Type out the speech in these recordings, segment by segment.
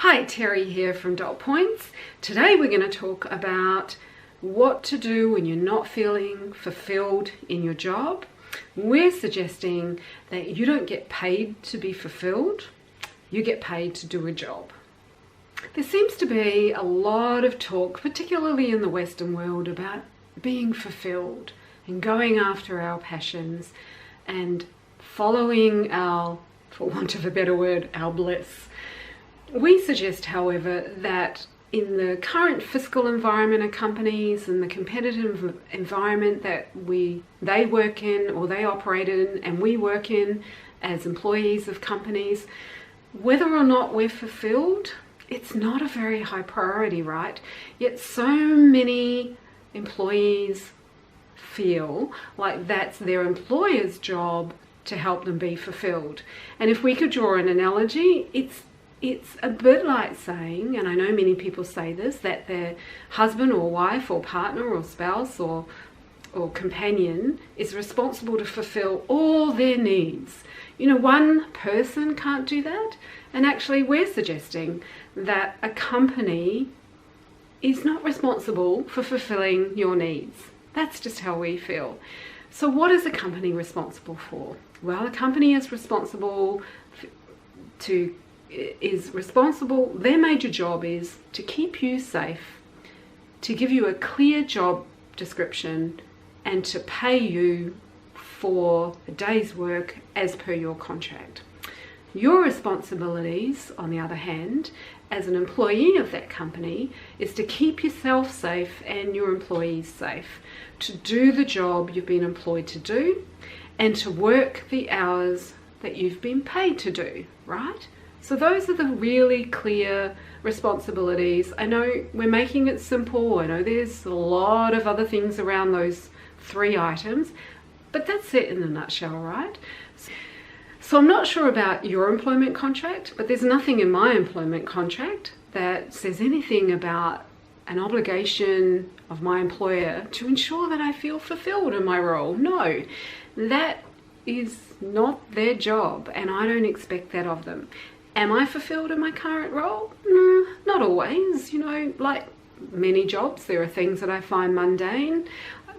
Hi, Terry here from DotPointz. Today we're going to talk about what to do when you're not feeling fulfilled in your job. We're suggesting that you don't get paid to be fulfilled, you get paid to do a job. There seems to be a lot of talk, particularly in the Western world, about being fulfilled and going after our passions and following our, for want of a better word, our bliss. We suggest, however, that in the current fiscal environment of companies and the competitive environment that they work in or they operate in and we work in as employees of companies, whether or not we're fulfilled, it's not a very high priority, right? Yet so many employees feel like that's their employer's job to help them be fulfilled. And if we could draw an analogy, it's a bit like saying, and I know many people say this, that their husband or wife or partner or spouse or companion is responsible to fulfill all their needs. You know, one person can't do that. And actually we're suggesting that a company is not responsible for fulfilling your needs. That's just how we feel. So what is a company responsible for? Well, a company is responsible their major job is to keep you safe, to give you a clear job description, and to pay you for a day's work as per your contract. Your responsibilities, on the other hand, as an employee of that company, is to keep yourself safe and your employees safe, to do the job you've been employed to do, and to work the hours that you've been paid to do, right? So those are the really clear responsibilities. I know we're making it simple. I know there's a lot of other things around those three items, but that's it in a nutshell, right? So I'm not sure about your employment contract, but there's nothing in my employment contract that says anything about an obligation of my employer to ensure that I feel fulfilled in my role. No, that is not their job, and I don't expect that of them. Am I fulfilled in my current role? Not always. You know, like many jobs, there are things that I find mundane.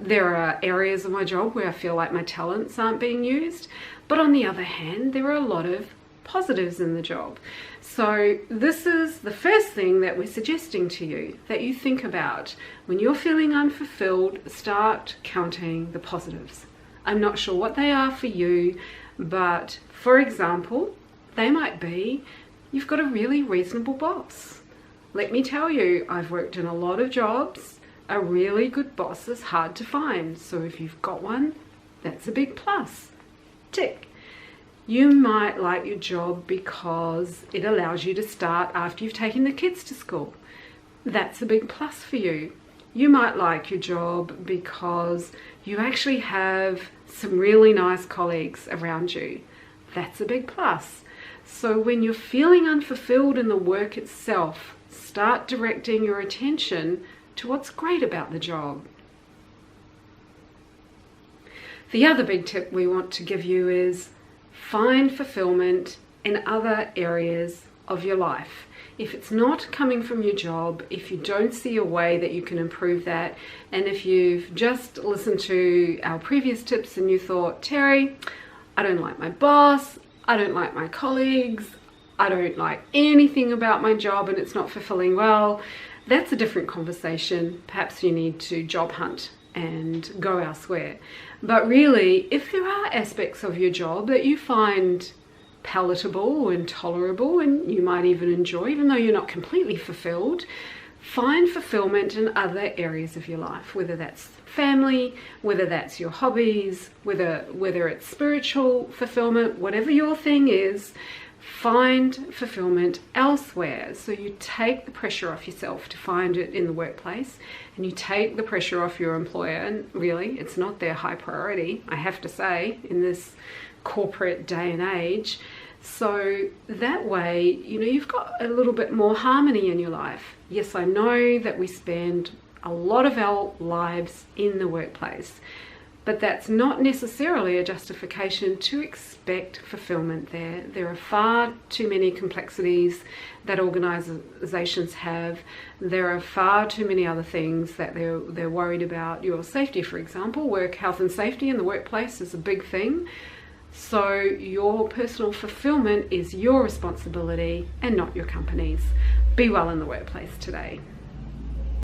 There are areas of my job where I feel like my talents aren't being used. But on the other hand, there are a lot of positives in the job. So this is the first thing that we're suggesting to you, that you think about. When you're feeling unfulfilled, start counting the positives. I'm not sure what they are for you, but for example, they might be, you've got a really reasonable boss. Let me tell you, I've worked in a lot of jobs. A really good boss is hard to find. So if you've got one, that's a big plus. Tick. You might like your job because it allows you to start after you've taken the kids to school. That's a big plus for you. You might like your job because you actually have some really nice colleagues around you. That's a big plus. So when you're feeling unfulfilled in the work itself, start directing your attention to what's great about the job. The other big tip we want to give you is find fulfillment in other areas of your life. If it's not coming from your job, if you don't see a way that you can improve that, and if you've just listened to our previous tips and you thought, Terry, I don't like my boss, I don't like my colleagues, I don't like anything about my job and it's not fulfilling well, that's a different conversation. Perhaps you need to job hunt and go elsewhere. But really, if there are aspects of your job that you find palatable and tolerable and you might even enjoy, even though you're not completely fulfilled, find fulfillment in other areas of your life, whether that's family, whether that's your hobbies, whether it's spiritual fulfillment, whatever your thing is, find fulfillment elsewhere. So you take the pressure off yourself to find it in the workplace, and you take the pressure off your employer. And really, it's not their high priority, I have to say, in this corporate day and age. So that way, you know, you've got a little bit more harmony in your life. Yes, I know that we spend a lot of our lives in the workplace, But that's not necessarily a justification to expect fulfillment there. There are far too many complexities that organisations have. There are far too many other things that they're worried about. Your safety, for example, work health and safety in the workplace is a big thing. So your personal fulfillment is your responsibility and not your company's. Be well in the workplace today.